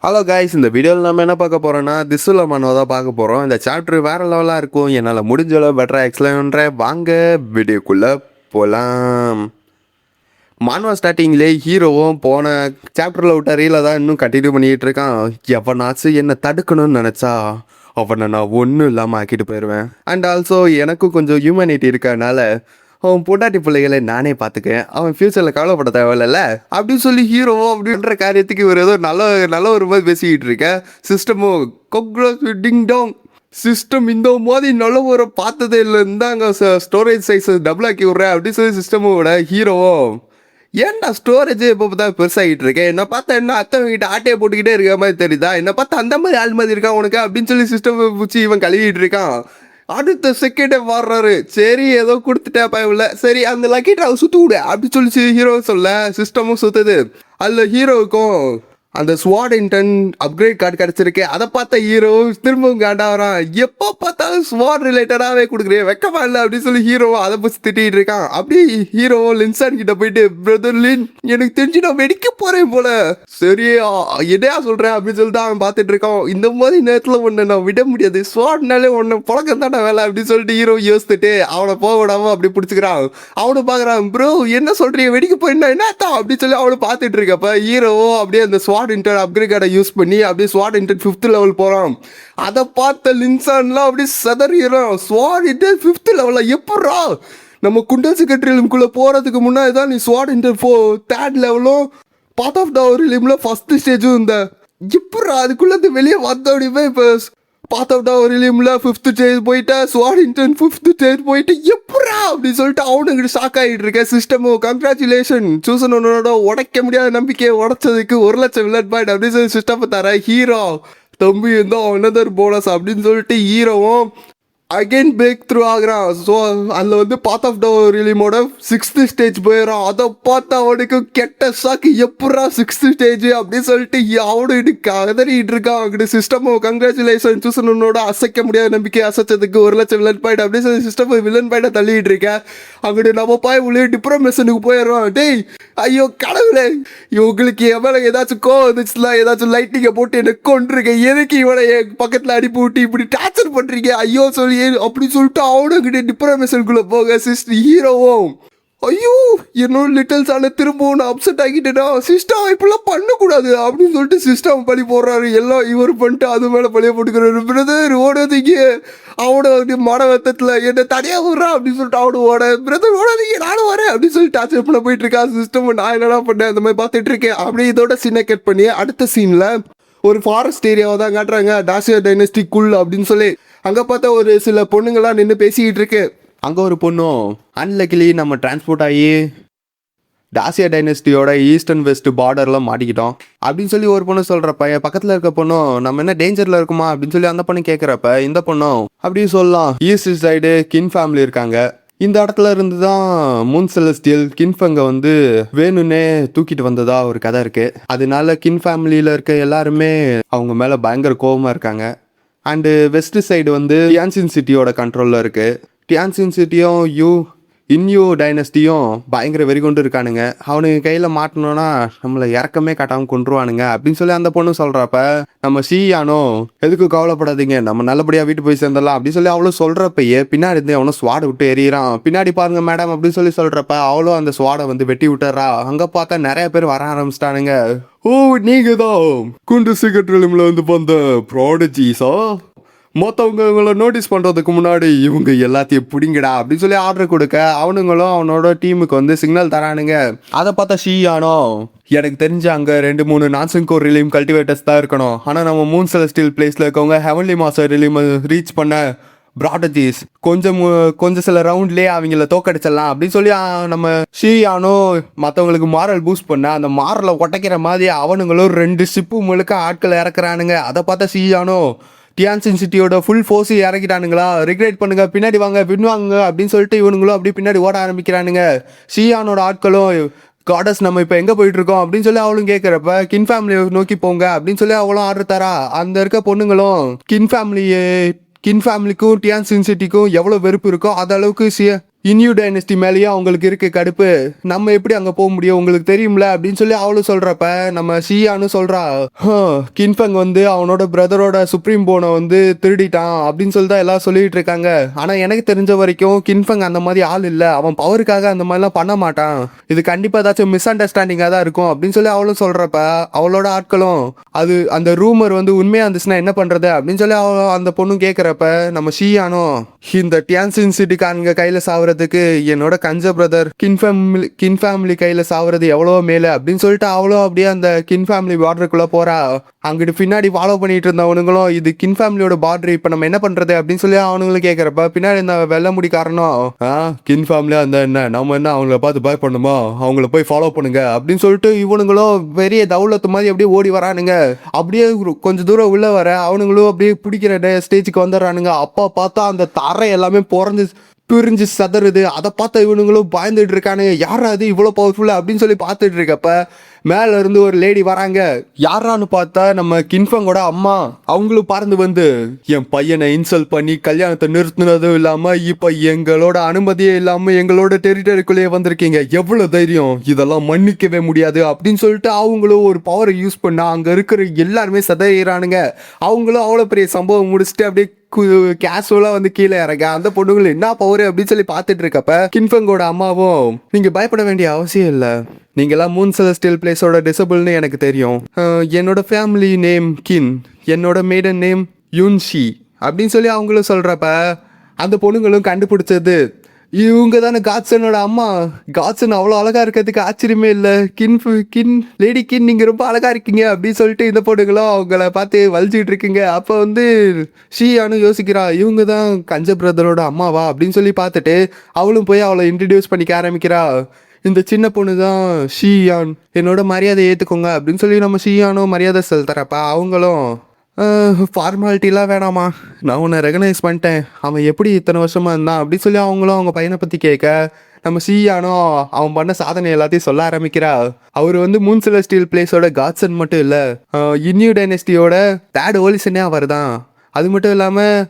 Hello guys, இந்த வீடியோவில் நம்ம என்ன பார்க்க போகிறோன்னா திசுல மனோ தான் பார்க்க போகிறோம். இந்த சாப்டர் வேறு லெவலாக இருக்கும். என்னால் முடிஞ்ச அளவு பெட்டராக எக்ஸ்பிளைன் பண்ணுறேன். வாங்க வீடியோக்குள்ளே போகலாம். மான்வா ஸ்டார்டிங்லேயே ஹீரோவும் போன சாப்டரில் விட்ட ரீலை தான் இன்னும் கண்டினியூ பண்ணிக்கிட்டு இருக்கான். எவனாச்சும் என்னை தடுக்கணும்னு நினச்சா அவனை நான் ஒன்றும் இல்லாமல் ஆக்கிட்டு போயிடுவேன். அண்ட் ஆல்சோ எனக்கும் கொஞ்சம் ஹியூமனிட்டி இருக்கனால அவன் பொண்டாட்டி பிள்ளைகளை நானே பார்த்துக்கேன், அவன் ஃபியூச்சரில் கவலைப்பட தேவையில்ல அப்படின்னு சொல்லி ஹீரோவோ அப்படின்ற காரியத்துக்கு இவர் ஏதோ நல்ல ஒரு மாதிரி பேசிக்கிட்டு இருக்கேன். சிஸ்டமும் டிங் டாங் சிஸ்டம் இந்த மாதிரி நல்ல ஒரு பார்த்ததே இல்லை, இருந்தாங்க ஸ்டோரேஜ் சைஸ் டபுள் ஆக்கி விட்றேன் அப்படின்னு சொல்லி சிஸ்டமோட ஹீரோவோ ஏன்டா ஸ்டோரேஜ் இப்போ தான் பெருசாகிட்டு இருக்கேன், என்ன பார்த்தா என்ன அத்தவங்கிட்ட ஆட்டையை போட்டுக்கிட்டே இருக்க மாதிரி தெரியுதா, என்ன பார்த்தா அந்த மாதிரி ஆள் மாதிரி இருக்கான் உனக்கு அப்படின்னு சொல்லி சிஸ்டம் பிடிச்சி இவன் கழுவிட்டு இருக்கான். அடுத்த செகண்டே மாறுறாரு. சரி ஏதோ கொடுத்துட்டேன் பயமில்ல, சரி அந்த லக்கி ட்ராவல் சுற்று விடு அப்படின்னு சொல்லி ஹீரோ சொல்ல சிஸ்டமும் சுற்றுது. அதில் ஹீரோவுக்கும் அந்த ஸ்வாட் இன்டன் அப்கிரேட் கார்டு கிடச்சிருக்கு. அதை பார்த்த ஹீரோ திரும்பவும் காண்டா வரான். எப்போ பார்த்தாலும் ஸ்வாட் ரிலேட்டடாகவே கொடுக்குறேன் வெக்கமா இல்லை அப்படின்னு சொல்லி ஹீரோ அதை பற்றி திட்டிகிட்டு இருக்கான். அப்படி ஹீரோ லின்சான் கிட்ட போயிட்டு பிரதர் லின் எனக்கு தெரிஞ்சு நான் வெடிக்க போகிறேன் போல, சரி என்னையா சொல்கிறேன் அப்படின்னு சொல்லிட்டு அவன் பார்த்துட்டு இருக்கான். இந்த மாதிரி நேரத்தில் ஒன்று நான் விட முடியாது, ஸ்வாட்னாலே ஒன்று பழக்கம் தானே வேலை அப்படின்னு சொல்லிட்டு ஹீரோ யோசித்துட்டு அவனை போக விடாமல் அப்படி பிடிச்சிக்கிறான். அவனை பார்க்குறான். ப்ரோ என்ன சொல்கிறீங்க, வெடிக்க போயிட்டா என்னத்தான் அப்படின்னு சொல்லி அவனை பார்த்துட்டு இருக்கப்ப ஹீரோவோ அப்படியே அந்த ஸ்வாட் இன்டர் அப்கிரேட் கார்டை யூஸ் பண்ணி அப்படியே ஸ்வாட் இன்டர் 5th லெவல் போகிறான். அதை பார்த்த லின்சான்லாம் அப்படியே சதறிறான். ஸ்வாட் இன்டர் 5th லெவலில் எப்பட்றா, நம்ம குண்டல் செக்ரட்டரியிலுக்குள்ளே போகிறதுக்கு முன்னாடி தான் நீ ஸ்வாட் இன்டர் 3rd லெவலும் பாத் ஆஃப் த ரிலிமில் ஃபஸ்ட்டு ஸ்டேஜும் இந்த எப்பட்றா அதுக்குள்ளே வெளியே வந்த அப்படியே இப்போ பாத் ஆஃப் த ரிலிமில் 5th ஸ்டேஜ் போயிட்டா ஸ்வாட் இன்டர் 5th ஸ்டேஜ் போயிட்டு எப்பட்றா அப்படின்னு சொல்லிட்டு அவனுக்கு ஷாக் ஆகிட்டு இருக்கேன். சிஸ்டமும் கங்க்ராச்சுலேஷன் சூசனோட உடைக்க முடியாத நம்பிக்கையை உடைச்சதுக்கு 1,00,000 வில்லன் பாயிண்ட் அப்படின்னு சொல்லி சிஸ்டம் தர ஹீரோ தம்பி இருந்தோம் அனதர் போனஸ் அப்படின்னு சொல்லிட்டு ஹீரோவும் அகெயின் பிரேக் த்ரூ ஆகுறான். ஸோ அதில் வந்து பாத் ஆஃப் த ரிலிமோட 6th ஸ்டேஜ் போயிடறான். அதை பார்த்து அவனுக்கு கெட்ட ஷாக்கு, எப்பட்றா 6th ஸ்டேஜ் அப்படின்னு சொல்லிட்டு அவனு கதறிட்டு இருக்கான். அங்கிட்டு சிஸ்டமும் கங்க்ராச்சுலேஷன் சூசனோட அசைக்க முடியாத நம்பிக்கை அசைச்சதுக்கு 1,00,000 வில்லன் பாயிண்ட் அப்படின்னு சொல்லி சிஸ்டம் வில்லன் பாயிண்டை தள்ளிட்டு இருக்கேன். அங்கிட்டு நம்ம போய் உள்ளே டிப்ரமேஷனுக்கு போயிடுறோம். டேய் ஐயோ கடவுளே, இவங்களுக்கு எவ்வளோ ஏதாச்சும் கோவம் வந்துச்சுல ஏதாச்சும் லைட்டிங்கை போட்டு என்ன கொண்டிருக்கேன், எதுக்கு இவனை என் பக்கத்தில் அனுப்பி விட்டு இப்படி டார்ச்சர் பண்ணுறீங்க ஐயோ சொல்லி அப்படி சொல்லிட்டு அவனுக்கிட்ட டிப்ரமேஷனுக்குள்ள போக சிஸ்டர் ஹீரோவும் ஐயோ என்னோட லிட்டில் சாலை திரும்பவும் நான் அப்செட் ஆகிட்டேனா, சிஸ்டம் இப்படிலாம் பண்ணக்கூடாது அப்படின்னு சொல்லிட்டு சிஸ்டம் பழி போடுறாரு. எல்லாம் இவர் பண்ணிட்டு அது மேலே பழிய போட்டுக்கிறாரு. பிரதர் ஓடாதீங்க, அவனோட மன வத்தத்தில் என்ன தனியாக விடுறான் அப்படின்னு சொல்லிட்டு அவனு ஓட பிரதர் ஓடாதீங்க நானும் வரேன் அப்படின்னு சொல்லிட்டு டார்ச்சர் பண்ண போயிட்டு இருக்கா. சிஸ்டம் நான் என்னடா பண்ணேன் அந்த மாதிரி பார்த்துட்டு இருக்கேன். அப்படி இதோட சீனை கட் பண்ணி அடுத்த சீனில் ஒரு ஃபாரஸ்ட் ஏரியாவை தான் காட்டுறாங்க, டாசியா டைனஸ்டிக்குள் அப்படின்னு சொல்லி. அங்கே பார்த்தா ஒரு சில பொண்ணுங்களாம் நின்று பேசிக்கிட்டு இருக்கு. அங்கே ஒரு பொண்ணும் அன்லக்கிலி நம்ம டிரான்ஸ்போர்ட் ஆகி டாசியா டைனஸ்டியோட ஈஸ்ட் அண்ட் வெஸ்ட் பார்டர்லாம் மாட்டிக்கிட்டோம் அப்படின்னு சொல்லி ஒரு பொண்ணு சொல்கிறப்ப பக்கத்தில் இருக்க பொண்ணும் நம்ம என்ன டேஞ்சரில் இருக்குமா அப்படின்னு சொல்லி அந்த பொண்ணு கேட்குறப்ப இந்த பொண்ணும் அப்படி சொல்லலாம் ஈஸ்ட் சைடு கின் ஃபேமிலி இருக்காங்க, இந்த இடத்துல இருந்து தான் மூன் செலஸ்டியல் கின்ஃபங்கை வந்து வேணும்னே தூக்கிட்டு வந்ததா ஒரு கதை இருக்கு. அதனால கின் ஃபேமிலியில் இருக்க எல்லாருமே அவங்க மேலே பயங்கர கோபமாக இருக்காங்க. அண்டு வெஸ்ட் சைடு வந்து டியான்சின் சிட்டியோட கண்ட்ரோலில் இருக்கு. டியான்சின் சிட்டியும் இன்யூ டைனஸ்டியும் பயங்கர வெறிகொண்டு இருக்கானுங்க. அவனுக்கு கையில் மாட்டணும்னா நம்மளை இறக்கமே காட்டாமல் கொண்டுருவானுங்க அப்படின்னு சொல்லி அந்த பொண்ணு சொல்கிறப்ப நம்ம சியானோ எதுக்கு கவலைப்படாதீங்க நம்ம நல்லபடியாக வீட்டு போய் சேர்ந்துடலாம் அப்படின்னு சொல்லி அவளும் சொல்கிறப்பயே பின்னாடி இருந்து அவனும் ஸ்வாடை விட்டு எறிகிறான். பின்னாடி பாருங்க மேடம் அப்படின்னு சொல்லி சொல்கிறப்ப அவளும் அந்த ஸ்வாடை வந்து வெட்டி விட்டுறா. அங்கே பார்த்தா நிறைய பேர் வர ஆரம்பிச்சிட்டானுங்க. ஓ நீங்கள் தான் குண்டு சீக்கிரட்ல வந்து வந்த ப்ராடஜிஸா, மற்றவங்களை நோட்டீஸ் பண்ணுறதுக்கு முன்னாடி இவங்க எல்லாத்தையும் பிடிங்கடா அப்படின்னு சொல்லி ஆர்டர் கொடுக்க அவனுங்களும் அவனோட டீமுக்கு வந்து சிக்னல் தரானுங்க. அதை பார்த்தா ஷீயானோ எனக்கு தெரிஞ்சு அங்கே 2-3 நான்சன்கோ ரிலீம் கல்டிவேட்டர்ஸ் தான் இருக்கணும், ஆனால் நம்ம மூன் செலஸ்டியல் பிளேஸில் இருக்கவங்க ஹெவன்லி மாஸ்டர் ரிலீம் ரீச் பண்ண ப்ராடஜிஸ் கொஞ்சம் சில ரவுண்ட்லேயே அவங்கள தோக்கடிச்சிடலாம் அப்படின்னு சொல்லி நம்ம ஷீயானோ மற்றவங்களுக்கு மாரல் பூஸ்ட் பண்ண அந்த மாரலை உடைக்கிற மாதிரி அவனுங்களும் 2 ஷிப்பு முழுக்க ஆட்களை இறக்குறானுங்க. அதை பார்த்தா ஷீயானோ டியான்சின் சிட்டியோட ஃபுல் ஃபோர்ஸ் இறக்கிட்டானுங்களா, ரிக்ரெட் பண்ணுங்க பின்னாடி வாங்க பின்வாங்க அப்படின்னு சொல்லிட்டு இவனுங்களும் அப்படி பின்னாடி ஓட ஆரம்பிக்கிறானுங்க. ஷியானோட ஆட்களும் காடஸ் நம்ம இப்போ எங்கே போயிட்டு இருக்கோம் அப்படின்னு சொல்லி அவளும் கேட்குறப்ப கின் ஃபேமிலியை நோக்கி போங்க அப்படின்னு சொல்லி அவளும் ஆர்டர் தரா. அந்த இருக்க பொண்ணுங்களும் கின் ஃபேமிலிக்கும் டியான்சின் சிட்டிக்கும் எவ்வளோ வெறுப்பு இருக்கோ அது அளவுக்கு இன்யூ டைனஸ்டி மேலேயே அவங்களுக்கு இருக்க கடுப்பு. நம்ம எப்படி அங்கே போக முடியும் உங்களுக்கு தெரியும்ல அப்படின்னு சொல்லி அவளும் சொல்கிறப்ப நம்ம ஷியான்னு சொல்கிறா, கின்ஃபங் வந்து அவனோட பிரதரோட சுப்ரீம் போனை வந்து திருடிட்டான் அப்படின்னு சொல்லி தான் எல்லாம் சொல்லிட்டு இருக்காங்க. ஆனால் எனக்கு தெரிஞ்ச வரைக்கும் கின்ஃபங் அந்த மாதிரி ஆள் இல்லை, அவன் பவருக்காக அந்த மாதிரிலாம் பண்ண மாட்டான், இது கண்டிப்பாக ஏதாச்சும் மிஸ் அண்டர்ஸ்டாண்டிங்காக தான் இருக்கும் அப்படின்னு சொல்லி அவளும் சொல்கிறப்ப அவளோட ஆட்களும் அது அந்த ரூமர் வந்து உண்மையாக இருந்துச்சுன்னா என்ன பண்ணுறது அப்படின்னு சொல்லி அந்த பொண்ணும் கேட்குறப்ப நம்ம ஷியானும் இந்த டியான்சின் சிட்டிக்காரங்க கையில் சாவறதுக்கு என்னோட கஞ்ச பிரதர் கின் ஃபேமிலி கையில் சாவறது எவ்வளோ மேலே அப்படின்னு சொல்லிட்டு அவ்வளோ அப்படியே அந்த கின் ஃபேமிலி பார்டருக்குள்ளே போகிறா. அங்கிட்டு பின்னாடி ஃபாலோ பண்ணிட்டு இருந்தவனுங்களும் இது கின் ஃபேமிலியோட பார்டர், இப்போ நம்ம என்ன பண்ணுறது அப்படின்னு சொல்லி அவனுங்களும் கேட்குறப்ப பின்னாடி இந்த வெள்ளை முடி காரணம் கின் ஃபேமிலியாக இருந்தால் என்ன நம்ம என்ன அவங்கள பார்த்து பயப்படணுமா, அவங்கள போய் ஃபாலோ பண்ணுங்க அப்படின்னு சொல்லிட்டு இவனுங்களும் பெரிய தௌலத்து மாதிரி அப்படியே ஓடி வரானுங்க. அப்படியே கொஞ்சம் தூரம் உள்ள வர அவனுங்களும் அப்படியே பிடிக்கிற ஸ்டேஜுக்கு வந்துடுறானுங்க. அப்பா பார்த்தா அந்த தரை எல்லாமே பிரிஞ்சு சதறுது. அதை பார்த்த இவனுங்களும் பயந்துட்டு இருக்கானுங்க, யாரா அது இவ்வளோ பவர்ஃபுல்லா அப்படின்னு சொல்லி பார்த்துட்டு இருக்கப்ப மேல இருந்து ஒரு லேடி வராங்க. யாரான்னு பார்த்தா நம்ம கின்ஃபங்கோட அம்மா. அவங்களும் பறந்து வந்து என் பையனை இன்சல்ட் பண்ணி கல்யாணத்தை நிறுத்தினதும் இல்லாம இப்ப எங்களோட அனுமதியே இல்லாம எங்களோட டெரிட்டரிக்குள்ளேயே வந்திருக்கீங்க, எவ்வளவு தைரியம், இதெல்லாம் மன்னிக்கவே முடியாது அப்படின்னு சொல்லிட்டு அவங்களும் ஒரு பவரை யூஸ் பண்ணா அங்க இருக்கிற எல்லாருமே சதையிறானுங்க. அவங்களும் அவ்வளோ பெரிய சம்பவம் முடிச்சுட்டு அப்படியே கேஷுவலா வந்து கீழே இறங்க அந்த பொண்ணுங்களும் என்ன பவர் அப்படின்னு சொல்லி பார்த்துட்டு இருக்கப்ப கின்ஃபங்கோட அம்மாவும் நீங்க பயப்பட வேண்டிய அவசியம் இல்லை, நீங்களாம் மூன் செலஸ்டியல் பிளேஸோட டிசபிள்னு எனக்கு தெரியும், என்னோட ஃபேமிலி நேம் கின், என்னோட மேடன் நேம் யூன்ஷி அப்படின்னு சொல்லி அவங்களும் சொல்றப்ப அந்த பொண்ணுங்களும் கண்டுபிடிச்சது இவங்க தானே காட்சனோட அம்மா. காட்சன் அவ்வளோ அழகா இருக்கிறதுக்கு ஆச்சரியமே இல்லை, கின் லேடி கின் நீங்கள் ரொம்ப அழகா இருக்கீங்க அப்படின்னு சொல்லிட்டு இந்த பொண்ணுங்களும் அவங்கள பார்த்து வலிச்சிட்டு இருக்குங்க. அப்போ வந்து ஷியானு யோசிக்கிறா இவங்க தான் கஞ்ச பிரதரோட அம்மாவா அப்படின்னு சொல்லி பார்த்துட்டு அவளும் போய் அவளை இன்ட்ரடியூஸ் பண்ணிக்க ஆரம்பிக்கிறா. இந்த சின்ன பொண்ணு தான் ஷியான், என்னோட மரியாதை ஏற்றுக்கோங்க அப்படின்னு சொல்லி நம்ம ஷியானும் மரியாதை செலுத்துறப்ப அவங்களும் ஃபார்மாலிட்டிலாம் வேணாமா, நான் உன்னை ரெகனைஸ் பண்ணிட்டேன், அவன் எப்படி இத்தனை வருஷமாக இருந்தான் அப்படின்னு சொல்லி அவங்களும் அவங்க பையனை பற்றி கேட்க நம்ம ஷியானோ அவன் பண்ண சாதனை எல்லாத்தையும் சொல்ல ஆரம்பிக்கிறா. அவர் வந்து மூன் செலஸ்டியல் பிளேஸோட காட்சன் மட்டும் இல்லை, இன்யூ டைனஸ்டியோட தேர்ட் ஓலிசனே அவர் தான். அது மட்டும் இல்லாமல்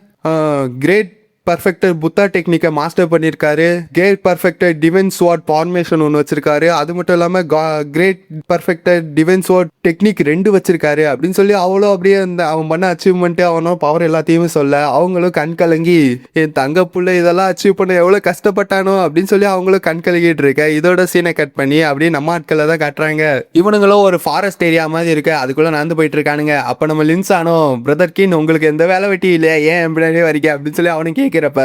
கிரேட் பர்ஃபெக்டர் புத்தா டெக்னிக்கை மாஸ்டர் பண்ணியிருக்காரு, கிரேட் பர்ஃபெக்டர் டிவைன் ஸ்வாட் ஃபார்மேஷன் ஒன்று வச்சிருக்காரு, அது மட்டும் இல்லாமல் கிரேட் பர்ஃபெக்டர் டிவைன் ஸ்வாட் டெக்னிக் 2 வச்சிருக்காரு அப்படின்னு சொல்லி அவ்வளோ அப்படியே அந்த அவன் பண்ண அச்சீவ்மெண்ட்டு அவனோ பவர் எல்லாத்தையுமே சொல்ல அவங்களும் கண் கலங்கி என் தங்க புள்ள இதெல்லாம் அச்சீவ் பண்ண எவ்வளோ கஷ்டப்பட்டானோ அப்படின்னு சொல்லி அவங்களும் கண் கலங்கிட்டு இருக்க. இதோட சீனை கட் பண்ணி அப்படியே நம்ம ஆட்களை தான் காட்டுறாங்க. இவனுங்களும் ஒரு ஃபாரஸ்ட் ஏரியா மாதிரி இருக்கு, அதுக்குள்ளே நடந்து போயிட்டு இருக்கானுங்க. அப்போ நம்ம லின்சானோ பிரதர் கின் உங்களுக்கு எந்த வேலை வெட்டி இல்லையா, ஏன் எப்படியே வரீங்க அப்படின்னு சொல்லி அவனுக்கு கேட்குறப்ப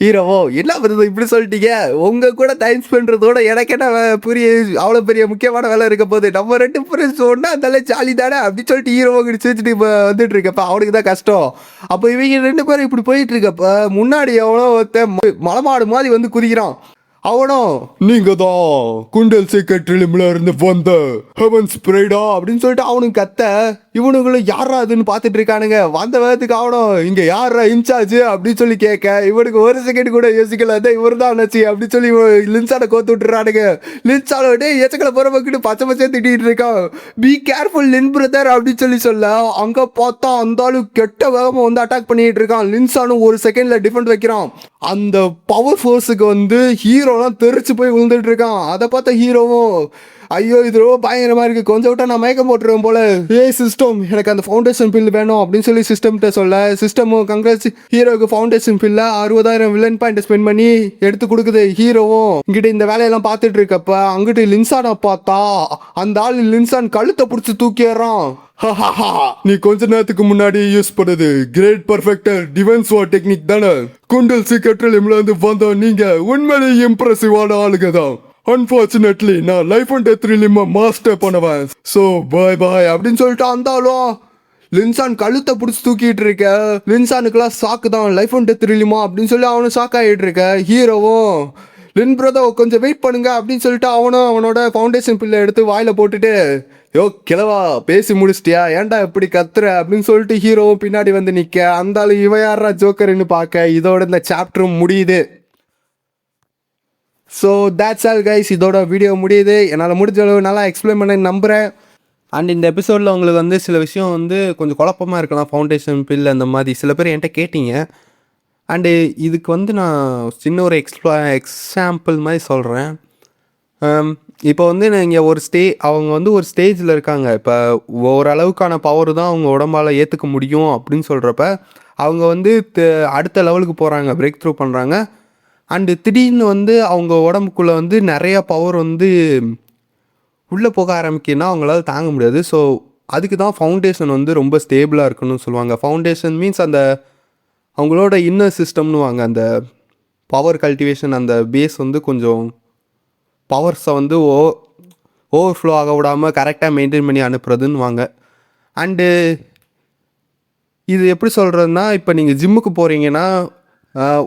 ஹீரோவோ என்ன பண்ணுறது இப்படி சொல்லிட்டீங்க, உங்க கூட டைம் ஸ்பெண்ட்றதோட எனக்கு என்ன புரிய அவ்வளோ பெரிய முக்கியமான வேலை இருக்க போது, நம்ம 2 பேரும் சொன்னா அதெல்லாம் ஜாலி தானே அப்படின்னு சொல்லிட்டு ஹீரோவை கிடிச்சிட்டு இப்போ வந்துட்டு இருக்கப்ப அவனுக்கு தான் கஷ்டம். அப்போ இவங்க 2 பேரும் இப்படி போயிட்டு இருக்கப்ப முன்னாடி எவ்வளோ மலமாடு மாதிரி வந்து குதிக்கிறான். அவனும் நீங்க தான் குண்டல் செக்ரட்டரியில இருந்து வந்த ஹெவன் ஸ்ப்ரேடா அப்படின்னு சொல்லிட்டு அவனுக்கு கத்த இவனுங்களும் யாரா அதுன்னு பார்த்துட்டு இருக்கானுங்க. வந்த வேகத்துக்கு அவனும் இங்க யாரா இன்சார்ஜ் அப்படின்னு சொல்லி கேட்க இவனுக்கு ஒரு செகண்ட் கூட யோசிக்கல, இவர் தான் நச்சு அப்படின்னு சொல்லி லின்சானை கோத்து விட்டுறானுங்க. லின்சான எச்சக்கலை போற பக்கிட்டு பச்சை பச்சை திட்டிட்டு இருக்கான். பி கேர்ஃபுல் லின் பிரதர் அப்படின்னு சொல்ல அங்க பார்த்தா அந்த ஆளு கெட்ட வேகமா வந்து அட்டாக் பண்ணிட்டு இருக்கான். லின்சானும் ஒரு செகண்ட்ல டிஃபெண்ட் வைக்கிறான். அந்த பவர் ஃபோர்ஸுக்கு வந்து ஹீரோலாம் தெரிச்சு போய் விழுந்துட்டு இருக்கான். அதை பார்த்த ஹீரோவும் ஐயோ இது ரொம்ப பயங்கரமா இருக்கு, கொஞ்சம் விட்டா நான் மயக்கம் போட்டுருவேன் போல, சிஸ்டம் எனக்கு அந்த ஃபவுண்டேஷன் பில் வேணும் அப்படின்னு சொல்லி சிஸ்டம்கிட்ட சொல்ல சிஸ்டமும் கங்க்ராட்ஸ் ஹீரோவுக்கு ஃபவுண்டேஷன் பில்ல 60,000 வில்லன் பாயிண்ட் ஸ்பெண்ட் பண்ணி எடுத்து கொடுக்குது. ஹீரோவும் இங்கிட்ட இந்த வேலையெல்லாம் பார்த்துட்டு இருக்கப்ப அங்கிட்டு லின்சானை பார்த்தா அந்த ஆள் லின்சான் கழுத்தை பிடிச்சி தூக்கிடுறான். நீ கொஞ்ச நேரத்துக்கு முன்னாடி யூஸ் பண்ணது கிரேட் பர்ஃபெக்டர் டிவைன் ஸ்வாட் டெக்னிக் தானே, குண்டல் சீக்கிரட்ல இருந்து வந்த நீங்க உண்மையிலேயே இம்ப்ரெசிவான ஆளுங்க தான். அன்பார்ச்சுனேட்லி நான் லைஃப் அண்ட் டெத் ரிலிமா மாஸ்டர் பண்ணுவேன், ஸோ பாய் பாய் அப்படின்னு சொல்லிட்டு அந்தாலும் லின்சான் கழுத்தை பிடிச்சி தூக்கிட்டு இருக்க. லின்சானுக்குலாம் சாக்கு தான், லைஃப் அண்ட் டெத் ரிலிமா அப்படின்னு சொல்லி அவனும் ஷாக் ஆகிட்டு இருக்க. ஹீரோவும் லின் பிரதர் கொஞ்சம் வெயிட் பண்ணுங்க அப்படின்னு சொல்லிட்டு அவனும் அவனோட ஃபவுண்டேஷன் பில்லை எடுத்து வாயில போட்டுட்டு யோ கிழவா பேசி முடிச்சிட்டியா ஏன்டா எப்படி கத்துற அப்படின்னு சொல்லிட்டு ஹீரோவும் பின்னாடி வந்து நிற்க. அந்தாலும் இவ யாரா ஜோக்கர்னு பார்க்க இதோட இந்த சாப்டரும் முடியுது. ஸோ தேட்ஸ் ஆல் கைஸ், இதோட வீடியோ முடியுது. என்னால் முடிஞ்ச அளவு நல்லா எக்ஸ்பிளைன் பண்ண நம்புகிறேன். அண்ட் இந்த எபிசோடில் உங்களுக்கு வந்து சில விஷயம் வந்து கொஞ்சம் குழப்பமாக இருக்கலாம், ஃபவுண்டேஷன் பில் அந்த மாதிரி சில பேர் என்கிட்ட கேட்டீங்க. அண்டு இதுக்கு வந்து நான் சின்ன ஒரு எக்ஸாம்பிள் மாதிரி சொல்கிறேன். இப்போ வந்து நீங்கள் அவங்க வந்து ஒரு ஸ்டேஜில் இருக்காங்க. இப்போ ஓரளவுக்கான பவர் தான் அவங்க உடம்பால் ஏற்றுக்க முடியும் அப்படின்னு சொல்கிறப்ப அவங்க வந்து அடுத்த லெவலுக்கு போகிறாங்க, பிரேக் த்ரூ பண்ணுறாங்க. அண்டு திடீர்னு வந்து அவங்க உடம்புக்குள்ளே வந்து நிறைய பவர் வந்து உள்ளே போக ஆரம்பிக்குன்னா அவங்களால தாங்க முடியாது. ஸோ அதுக்கு தான் ஃபவுண்டேஷன் வந்து ரொம்ப ஸ்டேபிளாக இருக்கணும்னு சொல்லுவாங்க. ஃபவுண்டேஷன் மீன்ஸ் அந்த அவங்களோட இன்னர் சிஸ்டம்னு வாங்க, அந்த பவர் கல்டிவேஷன், அந்த பேஸ் வந்து கொஞ்சம் பவர்ஸை வந்து ஓவர்ஃப்ளோ ஆக விடாமல் கரெக்டாக மெயின்டைன் பண்ணி அனுப்புறதுன்னு வாங்க. அண்டு இது எப்படி சொல்கிறதுனா, இப்போ நீங்கள் ஜிம்முக்கு போகிறீங்கன்னா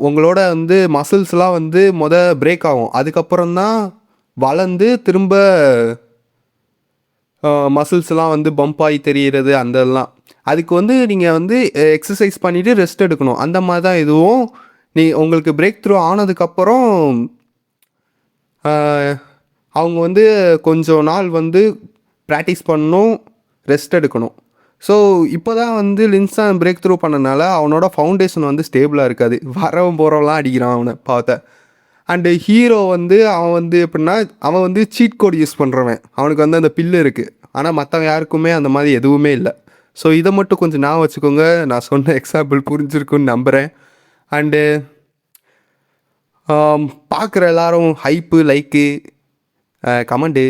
உங்களோட வந்து மசில்ஸ்லாம் வந்து பிரேக் ஆகும். அதுக்கப்புறம் தான் வளர்ந்து திரும்ப மசில்ஸ்லாம் வந்து பம்ப் ஆகி தெரிகிறது. அதெல்லாம் அதுக்கு வந்து நீங்கள் வந்து எக்ஸசைஸ் பண்ணிவிட்டு ரெஸ்ட் எடுக்கணும். அந்த மாதிரி தான் இதுவும். உங்களுக்கு பிரேக் த்ரூ ஆனதுக்கப்புறம் அவங்க வந்து கொஞ்சம் நாள் வந்து ப்ராக்டிஸ் பண்ணணும், ரெஸ்ட் எடுக்கணும். ஸோ இப்போ தான் வந்து லின்சான் பிரேக் த்ரூ பண்ணனால அவனோட ஃபவுண்டேஷன் வந்து ஸ்டேபிளாக இருக்காது. வரவன் போகிறவெல்லாம் அடிக்கிறான் அவனை பார்த்த. அண்டு ஹீரோ வந்து அவன் வந்து எப்படின்னா, அவன் வந்து சீட் கோட் யூஸ் பண்ணுறவன். அவனுக்கு வந்து அந்த பில்லு இருக்குது. ஆனால் மற்றவன் யாருக்குமே அந்த மாதிரி எதுவுமே இல்லை. ஸோ இதை மட்டும் கொஞ்சம் ஞாபகம் வச்சுக்கோங்க. நான் சொன்ன எக்ஸாம்பிள் புரிஞ்சிருக்குன்னு நம்புகிறேன். அண்டு பார்க்குற எல்லாரும் ஹைப்பு, லைக்கு, கமெண்டு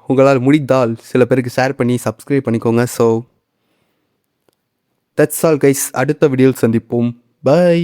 உங்களால் முடிந்தால் சில பேருக்கு ஷேர் பண்ணி சப்ஸ்கிரைப் பண்ணிக்கோங்க. So that's all guys. அடுத்த வீடியோவில் சந்திப்போம். பை.